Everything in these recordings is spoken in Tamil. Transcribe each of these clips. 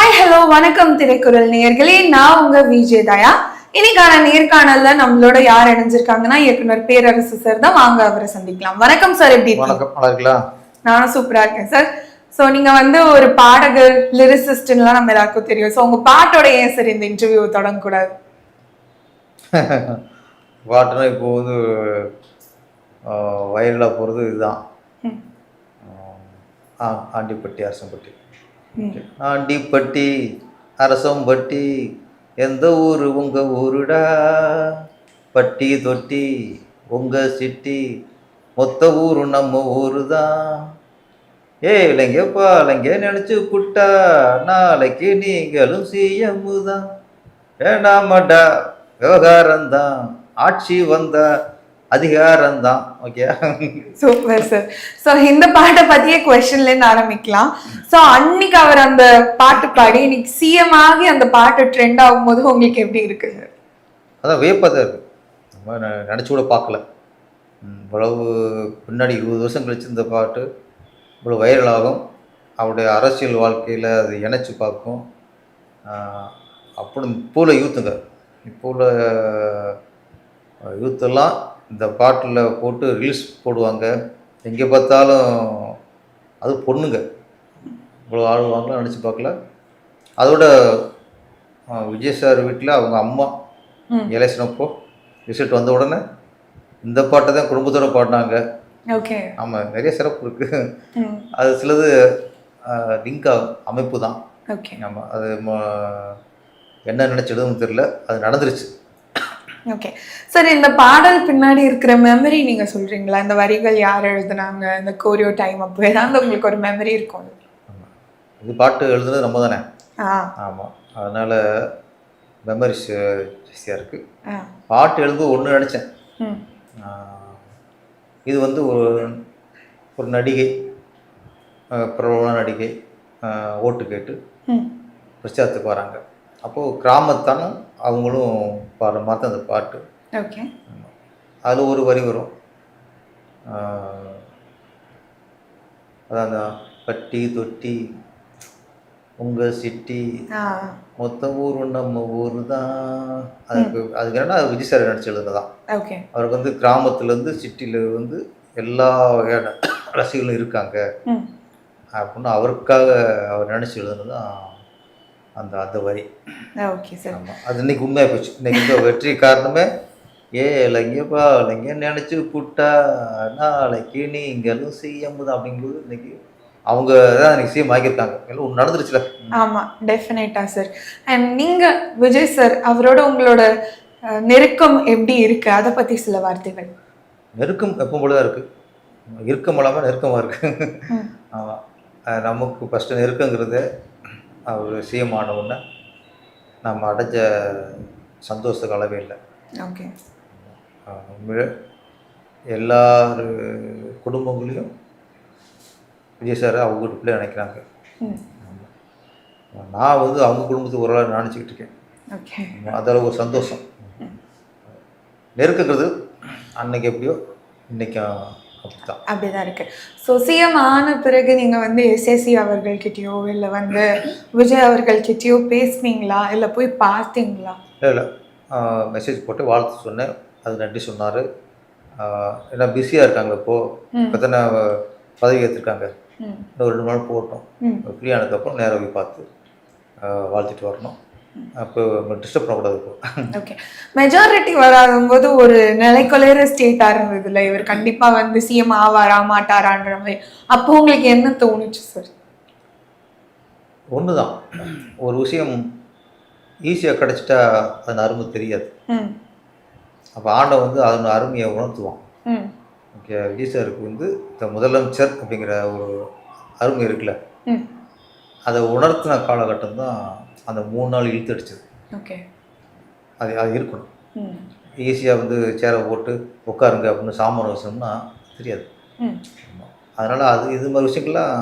ஹாய் ஹலோ வணக்கம் திரைக்குறள் நேயர்களே, நான் உங்க விஜய் தயா. இன்னைக்கான நேர்காணல்ல நம்மளோட யார் இணைஞ்சிருக்காங்கன்னா இயக்குனர் பேரரசு சார் தான். வாங்க அவரை சந்திக்கலாம். வணக்கம் சார், எப்படி இருக்கீங்க? வணக்கம், நல்லா இருக்கலாம். நானும் சூப்பரா இருக்கேன் சார். ஸோ நீங்க ஒரு பாடகர், லிரிசிஸ்ட்லாம் நம்ம எல்லாருக்கும் தெரியும். ஸோ உங்க பாட்டோட ஏன் சார் இந்த இன்டர்வியூ தொடங்கக்கூடாது? பாட்டுனா இப்போ வயலில் போகிறது இதுதான். ஆண்டிப்பட்டி அரசம்பட்டி. ஆண்டிப்பட்டி அரசம்பட்டி எந்த ஊர் உங்கள் ஊருடா, பட்டி தொட்டி உங்கள் சிட்டி மொத்த ஊரு நம்ம ஊரு தான். இல்லைங்க பாலைங்க நினச்சி புட்டா நாளைக்கு நீங்களும் சிஎம்மு தான். வேண்டாமடா விவகாரம்தான், ஆட்சி வந்த அதிகாரம்தான். Okay, super sir. ஸோ இந்த பாட்டை பத்தியே கொஸ்டின்ல இருந்து ஆரம்பிக்கலாம். ஸோ அன்னைக்கு அவர் அந்த பாட்டு பாடி இன்னைக்கு சிஎம் ஆகி அந்த பாட்டு ட்ரெண்ட் ஆகும்போது உங்களுக்கு எப்படி இருக்கு சார்? அதான் வியப்பாக தான் இருக்குது. நம்ம நினச்சி கூட பார்க்கல. இவ்வளவு பின்னாடி 20 வருஷம் கழிச்சு இந்த பாட்டு இவ்வளோ வைரலாகும். அவருடைய அரசியல் வாழ்க்கையில் அது இணைச்சி பார்க்கும். அப்படி இப்போ உள்ள யூத்துங்க, இப்போ உள்ள யூத்தெல்லாம் இந்த பாட்டில் போட்டு ரீல்ஸ் போடுவாங்க. எங்கே பார்த்தாலும் அது பொண்ணுங்க இவ்வளோ ஆடுவாங்களாம் நினச்சி பார்க்கல. அதோட விஜய் சார் வீட்டில் அவங்க அம்மா எலெக்ஷன் அப்போ ரிசல்ட் வந்த உடனே இந்த பாட்டை தான் குடும்பத்தோடு பாடினாங்க. ஓகே, ஆமாம், நிறைய சிறப்பு இருக்குது. அது சிலது லிங்க் அமைப்பு தான். ஓகே, ஆமாம், அது என்ன நினச்சிடுதுன்னு தெரியல, அது நடந்துருச்சு. ஓகே சார், இந்த பாடல் பின்னாடி இருக்கிற மெமரி நீங்க சொல்றீங்களா? இந்த வரிகள் யார் எழுதுனாங்க, இந்த கோரியோ டைம் அப்போ ஏதாவது உங்களுக்கு ஒரு மெமரி இருக்கும்? ஆமாம், இது பாட்டு எழுதுனது நம்ம தானே. ஆமாம், அதனால் மெமரிஸ் ஜாஸ்தியாக இருக்குது. பாட்டு எழுது ஒன்று நினச்சேன். இது ஒரு நடிகை, பிரபலமான நடிகை ஓட்டு கேட்டு பிரச்சாரத்துக்கு வராங்க. அப்போது கிராமத்தான அவங்களும் பாடுற மாதிரி தான் அந்த பாட்டு. ஓகே, அதில் ஒரு வரி வரும், அதான் பட்டி தொட்டி உங்கள் சிட்டி மொத்த ஊர் நம்ம ஊர் தான். அதுக்கு என்னன்னா விஜய் சார் நினச்சி எழுதுனதான். ஓகே, அவருக்கு கிராமத்துலேருந்து சிட்டியில் எல்லா வகையான ரசிகர்களும் இருக்காங்க அப்படின்னு அவருக்காக அவர் நினச்சி எழுதுனது தான் அந்த வரி. Okay sir. ஆமாம், அது இன்னைக்கு உண்மையாக போச்சு. இன்னைக்கு வெற்றி காரணமே இல்லைங்க பாலைங்க நினச்சி புட்டா நாளைக்கு நீங்களும் சிஎம் தான் அப்படிங்கும்போது இன்னைக்கு அவங்க தான் இன்னைக்கு சிஎம் ஆகியிருக்காங்க. எல்லாம் நடந்துருச்சுல. ஆமாம், டெஃபினட்டா சார். அண்ட் நீங்கள் விஜய் சார் அவரோட உங்களோட நெருக்கம் எப்படி இருக்கு, அதை பற்றி சில வார்த்தைகள். நெருக்கம் எப்போ போல தான் இருக்குது. இறுக்கம் இல்லாமல் நெருக்கமாக இருக்குது. ஆமாம், நமக்கு ஃபஸ்ட்டு நெருக்கங்கிறது அவர் சிஎம் ஆன உடனே நம்ம அடைஞ்ச சந்தோஷத்துக்கு அளவே இல்லை. ஓகே, எல்லார் குடும்பங்களையும் விஜய் சார் அவங்க வீட்டுக்குள்ளே நினைக்கிறாங்க. நான் அவங்க குடும்பத்துக்கு ஒரு ஆள் நினச்சிக்கிட்டு இருக்கேன். ஓகே, அதில் ஒரு சந்தோஷம். நெருக்குங்கிறது அன்னைக்கு எப்படியோ இன்னைக்கும் அப்படிதான். அப்படிதான் இருக்கு. ஸோ சிஎம் ஆன பிறகு நீங்கள் எஸ்எஸ்சி அவர்கள்கிட்டயோ இல்லை விஜய் அவர்கள்கிட்டயோ பேசுனீங்களா, இல்லை போய் பார்த்தீங்களா? இல்லை, மெசேஜ் போட்டு வாழ்த்து சொன்னேன். அது நன்றி சொன்னார். ஏன்னா பிஸியாக இருக்காங்க இப்போது. இப்போ தானே பதவி ஏற்றிருக்காங்க. இன்னும் 2 நாள் போகட்டும், ஃப்ரீ ஆனதுக்கப்புறம் நேராக போய் பார்த்து வாழ்த்துட்டு வரணும். அப்போ டிஸ்டர்ப் பண்ணக்கூடாது. இப்போ ஓகே, மெஜாரிட்டி வராதும்போது ஒரு நிலைக்குலையிற ஸ்டேட்டாக இருந்ததுல, இவர் கண்டிப்பாக சிஎம் ஆவாரா மாட்டாரான்ற மாதிரி. அப்போ உங்களுக்கு என்ன தோணுச்சு சார்? ஒன்று தான், ஒரு விஷயம் ஈஸியாக கிடச்சிட்டா அதன் அருமை தெரியாது. அப்போ ஆண்டவன் அதன் அருமையை உணர்த்துவான். ஓகே, விஜய் சாருக்கு இந்த முதலமைச்சர் அப்படிங்கிற ஒரு அருமை இருக்குல்ல, அதை உணர்த்தின காலகட்டம் தான் அந்த 3 நாள் இழுத்தடிச்சது. ஓகே, அது இருக்கணும். ஈஸியாக சேரை போட்டு உட்காருங்க அப்படின்னு சாமான வச்சோம்னா தெரியாது. அதனால் இது மாதிரி விஷயங்கள்லாம்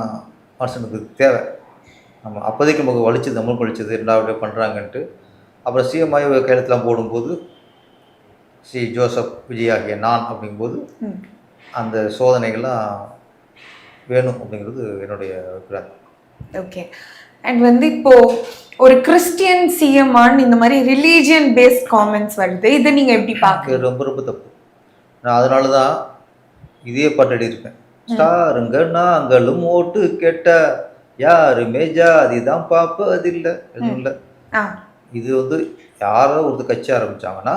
மனுஷனுக்கு தேவை. நம்ம அப்போதைக்கு நமக்கு வலிச்சது, நம்மளுக்கு வலிச்சது, ரெண்டாவது பண்ணுறாங்கன்ட்டு. அப்புறம் சிஎம் ஆகி கையெழுத்துலாம் போடும்போது சி ஜோசப் விஜய் ஆகிய நான் அப்படிங்கும்போது அந்த சோதனைகள்லாம் வேணும் அப்படிங்கிறது என்னுடைய அபிப்பிராயம். ஓகே, அண்ட் வந்து இப்போ ஒரு கிறிஸ்டியன் சிஎம்ஆன்னு இந்த மாதிரி ரிலீஜியன் பேஸ்ட் காமெண்ட்ஸ் வருது, இதை நீங்க எப்படி பார்க்குறீங்க? இது ரொம்ப ரொம்ப தப்பு. நான் அதனால தான் இதே பாட்டு எழுதியிருப்பேன். ஸ்டாருங்க நாங்களும் ஓட்டு கேட்ட யாருமே ஜாதி தான் பார்ப்பதில்லை, எதுவும் இல்லை. இது வந்து யாரோ ஒருத்தர் கட்சி ஆரம்பித்தாங்கன்னா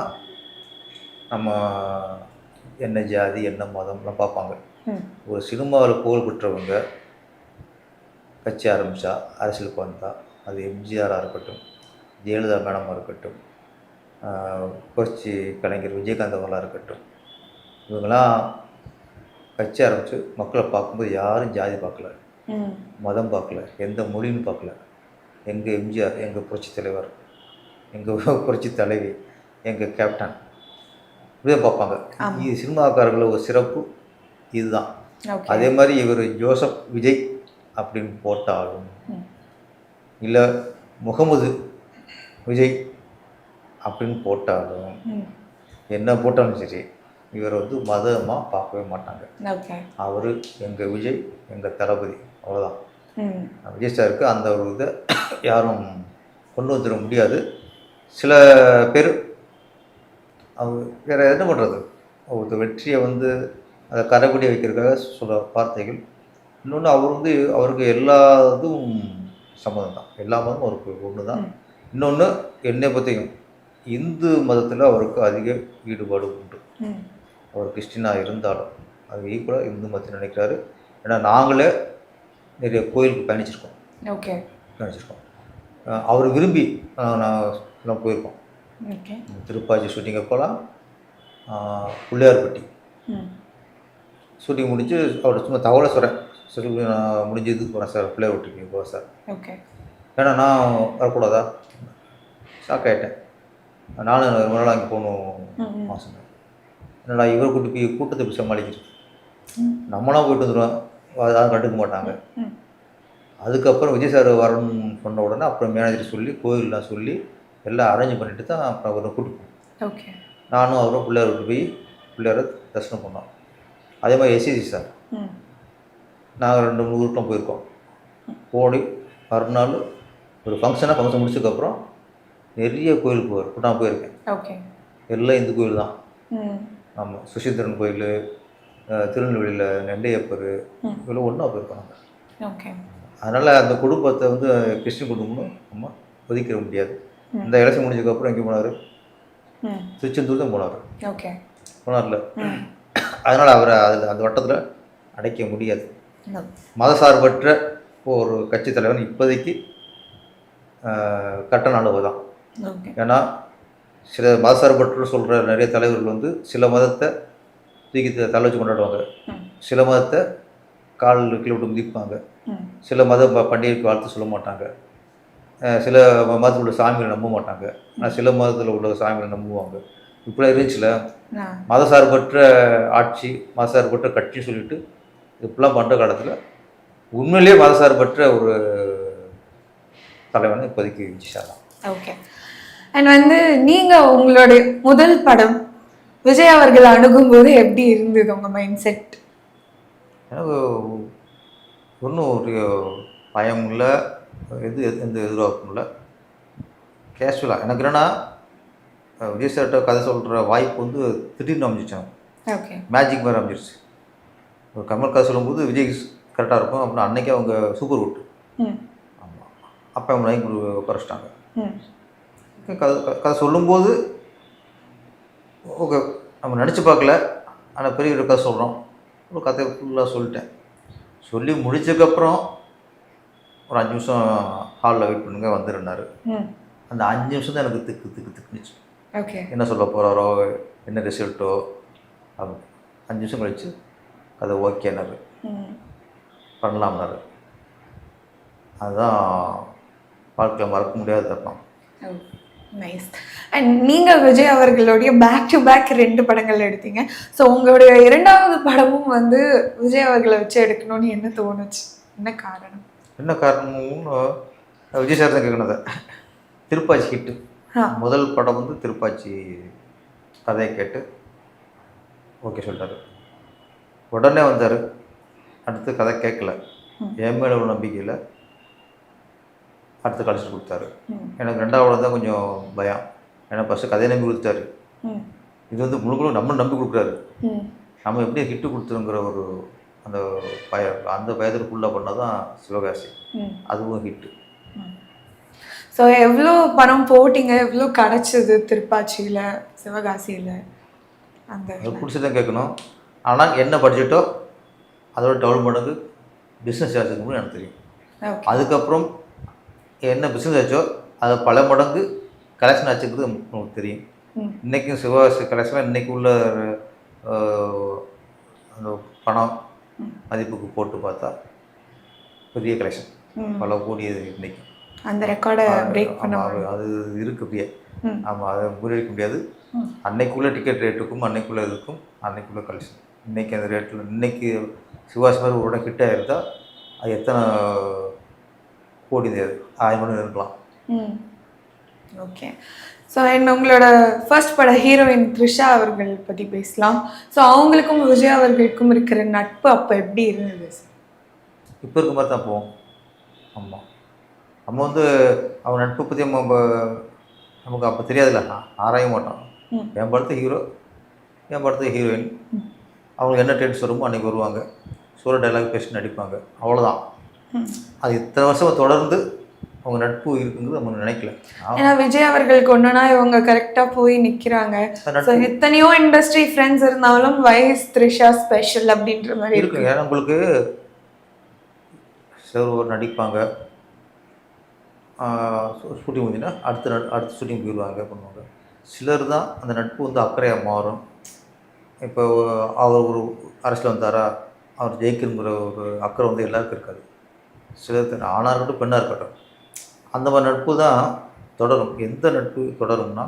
நம்ம என்ன ஜாதி என்ன மதம்லாம் பார்ப்பாங்க. ஒரு சினிமாவில் புகழ் பெற்றவங்க கட்சி ஆரம்பித்தா அரசியலுக்கு வந்தால் அது எம்ஜிஆராக இருக்கட்டும், ஜெயலலிதா மேடமாக இருக்கட்டும், புரட்சி கலைஞர் விஜயகாந்த் அவர்களாக இருக்கட்டும், இவங்கெல்லாம் கட்சி ஆரம்பித்து மக்களை பார்க்கும்போது யாரும் ஜாதி பார்க்கல, மதம் பார்க்கல, எந்த மொழின்னு பார்க்கல. எங்கள் எம்ஜிஆர், எங்கள் புரட்சி தலைவர், எங்கள் புரட்சி தலைவி, எங்கள் கேப்டன், இப்படியே பார்ப்பாங்க. இது சினிமாக்காரர்கள் ஒரு சிறப்பு இதுதான். அதே மாதிரி இவர் ஜோசப் விஜய் அப்படின்னு போட்டாலும், இல்லை முகமது விஜய் அப்படின்னு போட்டாலும், என்ன போட்டாலும் சரி, இவர் வந்து மதமாக பார்க்கவே மாட்டாங்க. அவர் எங்கள் விஜய், எங்கள் தளபதி, அவ்வளோதான். விஜய் சாருக்கு அந்த ஒரு இதை யாரும் கொண்டு வந்துட முடியாது. சில பேர் அவர் வேறு என்ன பண்ணுறது, ஒரு வெற்றியை வந்து அதை கரைபிடி வைக்கிறதுக்காக சொல்ல வார்த்தைகள். இன்னொன்று அவர் வந்து அவருக்கு எல்லா இதுவும் சம்மதம் தான், எல்லா மதமும் அவருக்கு ஒன்று தான். இன்னொன்று என்னை பற்றியும் இந்து மதத்தில் அவருக்கு அதிக ஈடுபாடு உண்டு. அவர் கிறிஸ்டினாக இருந்தாலும் அது ஈக்குவலாக இந்து மதத்தை நினைக்கிறாரு. ஏன்னா நாங்களே நிறைய கோயிலுக்கு பயணிச்சிருக்கோம். அவர் விரும்பி நான் போயிருக்கோம். திருப்பாச்சி ஷூட்டிங் அப்போலாம் பிள்ளையார்பட்டி ஷூட்டிங் முடிஞ்சு அவர் சும்மா தகவலை சொல்கிறேன், சரி நான் முடிஞ்சு இதுக்கு போகிறேன் சார், பிள்ளையார்பட்டிக்கு போகிறேன் சார். ஏன்னா நான் வரக்கூடாதா, ஷாக் ஆகிட்டேன். நானும் ரொம்ப நாள் அங்கே போகணும் மாதம். என்னடா இவர் கூட்டு போய் கூட்டத்தை போய் சமாளிக்கிறது, நம்மளாம் போயிட்டு வந்துடுவோம், யாரும் கண்டுக்க மாட்டாங்க. அதுக்கப்புறம் விஜய் சார் வரணும்னு சொன்ன உடனே அப்புறம் மேனேஜர் சொல்லி கோயிலெலாம் சொல்லி எல்லாம் அரேஞ்ச் பண்ணிட்டு தான் அப்புறம் அவரை கூட்டிப்போம். நானும் அவரும் பிள்ளையார் விட்டு போய் பிள்ளையாரை தரிசனம் பண்ணோம். அதே மாதிரி எஸ்சிசி சார் நாங்கள் 2-3 ஊருக்குலாம் போயிருக்கோம். போடி மறுநாள் ஒரு ஃபங்க்ஷன் முடிச்சதுக்கப்புறம் நிறைய கோயிலுக்கு போவார். நான் போயிருக்கேன், எல்லாம் இந்து கோயில் தான். ஆமாம், சுசீந்திரன் கோயில், திருநெல்வேலியில் நெண்டையப்பர், இவ்வளோ ஒன்றா போயிருக்கோம் நாங்கள். அதனால் அந்த குடும்பத்தை வந்து கிறிஸ்டின் குடும்பம்னு நம்ம ஒதுக்கிட முடியாது. இந்த எலெக்ஷன் முடிஞ்சதுக்கப்புறம் எங்கே போனார், திருச்செந்தூர் தான் போனார்ல. அதனால் அவரை அதில் அந்த வட்டத்தில் அடைக்க முடியாது. மதசார்பற்ற ஒரு கட்சி தலைவன் இப்போதைக்கு கட்டண அளவு தான். ஏன்னா சில மதசார்பற்ற சொல்கிற நிறைய தலைவர்கள் வந்து சில மதத்தை தூக்கி தலை வச்சு கொண்டாடுவாங்க, சில மதத்தை கால் கீழே விட்டு மிதிப்பாங்க, சில மத பண்டிகைக்கு வாழ்த்து சொல்ல மாட்டாங்க, சில மதத்தில் உள்ள சாமிகளை நம்ப மாட்டாங்க, ஆனால் சில மதத்தில் உள்ள சாமிகளை நம்புவாங்க. இப்படி இருந்துச்சுல, மதசார்பற்ற ஆட்சி, மதசார்பற்ற கட்சின்னு சொல்லிட்டு இப்படிலாம் பண்ணுற காலத்தில் உண்மையிலேயே மதசார்பற்ற ஒரு தலைவன் இப்போதைக்கு விஜய் சார் தான். அண்ட் வந்து நீங்கள் உங்களுடைய முதல் படம் விஜய் அவர்கள் அணுகும்போது எப்படி இருந்தது உங்கள் மைண்ட் செட்? எனக்கு ஒன்றும் ஒரு பயம் இல்லை, எந்த எதிர்பார்ப்பும் இல்லை, கேஷுவலாக. எனக்கு என்னென்னா விஜய் சார்கிட்ட கதை சொல்கிற வாய்ப்பு வந்து திடீர்னு அமைஞ்சிச்சாங்க, மேஜிக் மாதிரி அமைஞ்சிருச்சு. ஒரு கமல் கதை சொல்லும்போது விஜய் கரெக்டாக இருக்கும் அப்படின்னா அன்றைக்கே அவங்க சூப்பர் ஹிட். ஆமாம், அப்போ அவங்க லைன் குறைச்சிட்டாங்க. கதை சொல்லும்போது ஓகே நம்ம நினச்சி பார்க்கல, ஆனால் பெரிய ஒரு கதை சொல்கிறோம், ஒரு கதையை ஃபுல்லாக சொல்லிட்டேன். சொல்லி முடிச்சதுக்கப்புறம் ஒரு 5 நிமிஷம் ஹாலில் வெயிட் பண்ணுங்க வந்துருந்தார். அந்த 5 நிமிஷம் தான் எனக்கு திக்குனுச்சு. என்ன சொல்ல போகிறாரோ, என்ன ரிசல்ட்டோ, அது 5 நிமிஷம் கழிச்சு கதை ஓகேனாரு, பண்ணலாம்னாரு. அதுதான் வாழ்க்கையில் மறக்க முடியாத தருணம். நைஸ். அண்ட் நீங்கள் விஜய் அவர்களுடைய பேக் டு பேக் 2 படங்கள் எடுத்தீங்க. ஸோ உங்களுடைய 2வது படமும் வந்து விஜய் அவர்களை வச்சு எடுக்கணும்னு என்ன தோணுச்சு? என்ன காரணம்? என்ன காரணம்னு விஜய் சார் தான் கேட்கணும். திருப்பாச்சி ஹிட்டு முதல் படம் வந்து திருப்பாச்சி கதையை கேட்டு ஓகே சொல்லிட்டாரு. உடனே வந்தார். அடுத்து கதை கேட்கல, என் மேலே உள்ள நம்பிக்கையில் அடுத்த கலெக்ஷன் கொடுத்தாரு. எனக்கு 2வது தான் கொஞ்சம் பயம். ஏன்னா ஃபஸ்ட்டு கதையை நம்பி கொடுத்தாரு. இது வந்து முழுக்க நம்ம நம்பி கொடுக்குறாரு. நம்ம எப்படி ஹிட்டு கொடுத்துருங்கிற ஒரு அந்த அந்த பயத்திற்குள்ளே பண்ணால் தான் சிவகாசி. அதுவும் ஹிட்டு. ஸோ எவ்வளோ பணம் போட்டிங்க, எவ்வளோ கிடச்சிது திருப்பாச்சியில் சிவகாசியில்? அந்த பிடிச்சி தான் கேட்கணும். ஆனால் என்ன பட்ஜெட்டோ அதோட டபுள் மடங்கு பிஸ்னஸ் சார்ஜுக்கு எனக்கு தெரியும். அதுக்கப்புறம் என்ன பிஸ்னஸ் ஆச்சோ அதை பல மடங்கு கலெக்ஷன் ஆச்சுங்கிறது நமக்கு தெரியும். இன்றைக்கும் சிவகாசி கலெக்ஷன் இன்றைக்கி உள்ள அந்த பணம் மதிப்புக்கு போட்டு பார்த்தா பெரிய கலெக்ஷன், பல கோடி இன்றைக்கி அந்த ரெக்கார்டை பிரேக் பண்ண அது இருக்குது அப்படியே. ஆமாம், அதை முறியடிக்க முடியாது. அன்னைக்குள்ள டிக்கெட் ரேட்டுக்கும் அன்னைக்குள்ள இதுக்கும் அன்னைக்குள்ள கலெக்ஷன் இன்றைக்கி அந்த ரேட்டில் இன்றைக்கி சிவாசி மாதிரி ஒரு கிட்ட இருந்தால் அது எத்தனை கோடி 1000 மணி இருக்கலாம். ஓகே. ஸோ உங்களோட ஃபர்ஸ்ட் பட ஹீரோயின் த்ரிஷா அவர்கள் பற்றி பேசலாம். ஸோ அவங்களுக்கும் விஜய் அவர்களுக்கும் இருக்கிற நட்பு அப்போ எப்படி இருந்தது சார்? இப்போ இருக்க மாதிரி தான் போவோம். ஆமாம், நம்ம வந்து அவன் நட்பை பற்றி நமக்கு அப்போ தெரியாதுல்ல, ஆராய மாட்டோம். என் படத்து ஹீரோ, என் படத்து ஹீரோயின், அவங்களுக்கு என்ன டென்ஸ் வருமோ அன்றைக்கி வருவாங்க, சூழல் டைலாக் பேசி நடிப்பாங்க, அவ்வளோதான். அது இத்தனை வருஷம் தொடர்ந்து அவங்க நட்பு இருக்குங்கிறது நம்ம நினைக்கல. ஏன்னா விஜய் அவர்களுக்கு ஒன்றுனா இவங்க கரெக்டாக போய் நிற்கிறாங்க. எத்தனையோ இண்டஸ்ட்ரி ஃப்ரெண்ட்ஸ் இருந்தாலும் வைஸ் த்ரிஷா ஸ்பெஷல் அப்படின்ற மாதிரி இருக்குங்க. ஏன்னா உங்களுக்கு சிலர் நடிப்பாங்க, ஷூட்டிங் முடிஞ்சுன்னா அடுத்த ஷூட்டிங் போயிடுவாங்க பண்ணுவாங்க. சிலர் தான் அந்த நட்பு வந்து அக்கறையாக மாறும். இப்போ அவர் ஒரு அரசியல் வந்தாரா, அவர் ஜெயிக்கணுங்கிற ஒரு அக்கறை வந்து எல்லாருக்கும் இருக்காது. சிலருக்கு ஆணாக இருக்கட்டும் பெண்ணாக இருக்கட்டும் அந்த மாதிரி நட்பு தான் தொடரும். எந்த நட்பு தொடரும்னா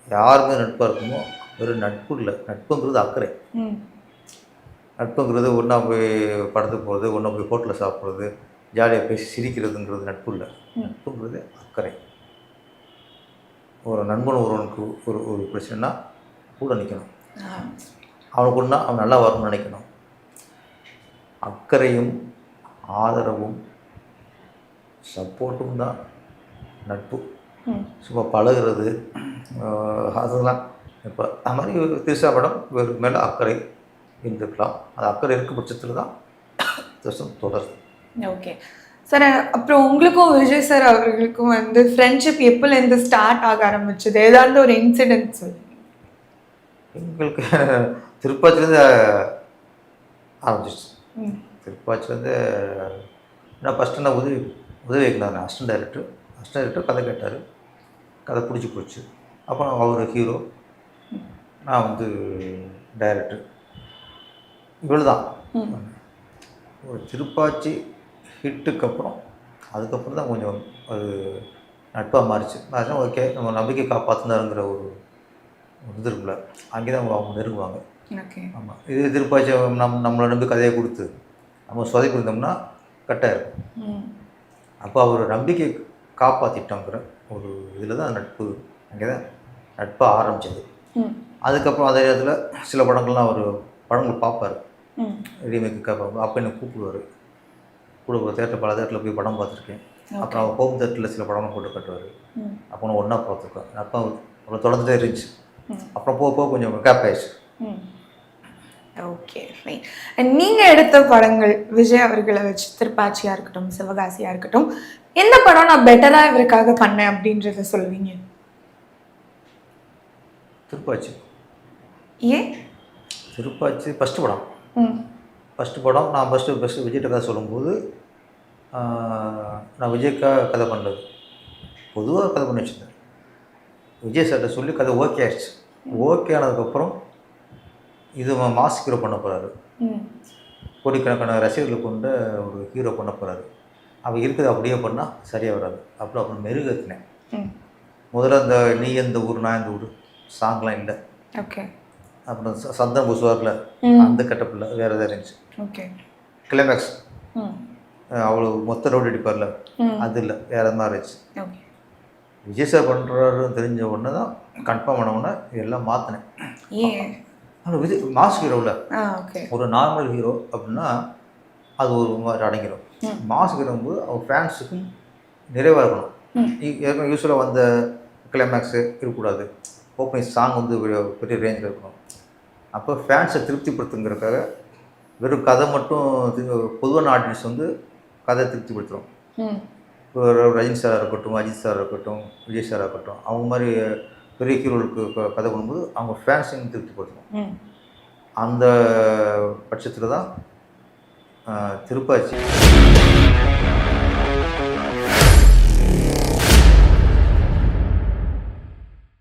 யாருமே நட்பாக இருக்குமோ வெறும் நட்பு இல்லை, நட்புங்கிறது அக்கறை. நட்புங்கிறது ஒன்றா போய் படத்துக்கு போகிறது, ஒன்றா போய் ஹோட்டலில் சாப்பிட்றது, ஜாலியாக பேசி சிரிக்கிறதுங்கிறது நட்பு இல்லை. நட்புங்கிறது அக்கறை. ஒரு நண்பன் ஒருவனுக்கு ஒரு பிரச்சனைனா கூட நிற்கணும், அவனுக்கு ஒன்றா அவன் நல்லா வரணும்னு நினைக்கணும். அக்கறையும் ஆதரவும் சப்போர்ட்டும் தான் நட்பு. சும்மா பழகிறது அதெல்லாம் இப்போ அது மாதிரி திருஷா படம் வேறு மேலே அக்கறை இருந்துக்கலாம். அது அக்கறை இருக்க பட்சத்தில் தான் தொடருது. Okay sir. அப்புறம் உங்களுக்கும் விஜய் சார் அவர்களுக்கும் வந்து ஃப்ரெண்ட்ஷிப் எப்போலேருந்து ஸ்டார்ட் ஆக ஆரம்பிச்சது? ஏதாவது ஒரு இன்சிடென்ட் சொல்லுங்கள். எங்களுக்கு திருப்பாச்சிலேருந்து ஆரம்பிச்சிச்சு. திருப்பாச்சிலேருந்து நான் ஃபஸ்ட்டு நான் உதவி வைக்கணும். அசிஸ்டன்ட் டைரக்டர் கதை கேட்டார், கதை பிடிச்சி போச்சு. அப்புறம் அவர் ஹீரோ, நான் வந்து டைரக்டர், இவ்வளோ தான். ஒரு திருப்பாச்சி ஹிட்டுக்கு அப்புறம் அதுக்கப்புறம் தான் கொஞ்சம் அது நட்பாக மாறிச்சு. நான் ஓகே நம்ம நம்பிக்கை காப்பாற்றினாருங்கிற ஒரு இது இருக்குல்ல, அங்கே தான் அவங்க நெருங்குவாங்க. ஆமாம், இது திருப்பாச்சி நம்மளை நம்பி கதையை கொடுத்து நம்ம சொதப்பி இருந்தோம்னா கரெக்டாக இருக்கும். அப்போ அவர் நம்பிக்கை காப்பாற்றிட்டோங்கிற ஒரு இதில் தான் நட்பு, அங்கே தான் நட்பாக ஆரம்பித்தது. அதுக்கப்புறம் அதே நேரத்தில் சில படங்கள்லாம் அவர் படங்கள் பார்ப்பார், ரீமேக்கு கேட்பாங்க. அப்போ என்னை கூப்பிடுவார், கூட தேட்டர் பல தேட்டரில் போய் படம் பார்த்துருக்கேன். அப்புறம் அவர் ஹோம் தேட்டரில் சில படம்லாம் போட்டு கட்டுவார். அப்போ நான் ஒன்றா பார்த்துருக்கேன். அப்போ அவ்வளோ தொடர்ந்துட்டே இருந்துச்சு. அப்புறம் போக கொஞ்சம் கேப் ஆயிடுச்சு. Okay fine. அண்ட் நீங்கள் எடுத்த படங்கள் விஜய் அவர்களை வச்சு, திருப்பாச்சியாக இருக்கட்டும் சிவகாசியாக இருக்கட்டும், எந்த படம் நான் பெட்டராக இவருக்காக பண்ணேன் அப்படின்றத சொல்லுவீங்க? திருப்பாச்சி. ஏன் திருப்பாச்சி ஃபஸ்ட்டு படம். நான் ஃபஸ்ட்டு விஜய்கிட்ட கதை சொல்லும்போது நான் விஜய்க்காக கதை பண்ணது, பொதுவாக கதை பண்ணி வச்சுருந்தேன். விஜய் சார்கிட்ட சொல்லி கதை ஓகே ஆயிடுச்சு. ஓகே ஆனதுக்கப்புறம் இது மாஸ் ஹீரோ பண்ண போகிறாரு, கோடிக்கணக்கான ரசிகர்களை கொண்ட ஒரு ஹீரோ பண்ண போகிறாரு. அவள் இருக்குது அப்படியே பண்ணால் சரியாக வராது. அப்புறம் மெருகேற்றினேன். முதல்ல அந்த நீ எந்த ஊர் நான் எந்த ஊர் சாங்லாம் இல்லை. ஓகே. அப்புறம் சந்தன் புசுவாரில் அந்த கட்டப்பில் வேறு எதாவது இருந்துச்சு. ஓகே. கிளைமேக்ஸ் அவ்வளோ மொத்த ரோடு அடிப்பார்ல, அது இல்லை, வேறு மாதிரி இருந்துச்சு. விஜய் சார் பண்ணுறாருன்னு தெரிஞ்ச உடனே தான் கன்ஃபார்ம் பண்ண உடனே எல்லாம் மாற்றினேன். ஆனால் விஜய் மாஸ் ஹீரோவில் ஒரு நார்மல் ஹீரோ அப்படின்னா அது ஒரு மாதிரி அடங்கிடும். மாஸ் ஹீரோங்கும்போது அவர் ஃபேன்ஸுக்கும் நிறைவாக இருக்கணும். யூஸ்வலாக வந்த கிளைமேக்ஸு இருக்கக்கூடாது. ஓப்பனிங் சாங் வந்து பெரிய ரேஞ்சில் இருக்கணும். அப்போ ஃபேன்ஸை திருப்திப்படுத்துங்கிறதுக்காக வெறும் கதை மட்டும் பொதுவான ஆடியன்ஸ் வந்து கதை திருப்திப்படுத்துகிறோம். இப்போ ரஜினி சாராக இருக்கட்டும், அஜித் சாராக இருக்கட்டும், விஜய் சாராக இருக்கட்டும், அவங்க மாதிரி பெரிய ஹீரோவுக்கு கதை பண்ணும்போது அவங்க ஃபேன்ஸையும் திருப்திப்படுத்தணும். அந்த பட்சத்தில் தான் திருப்பாச்சி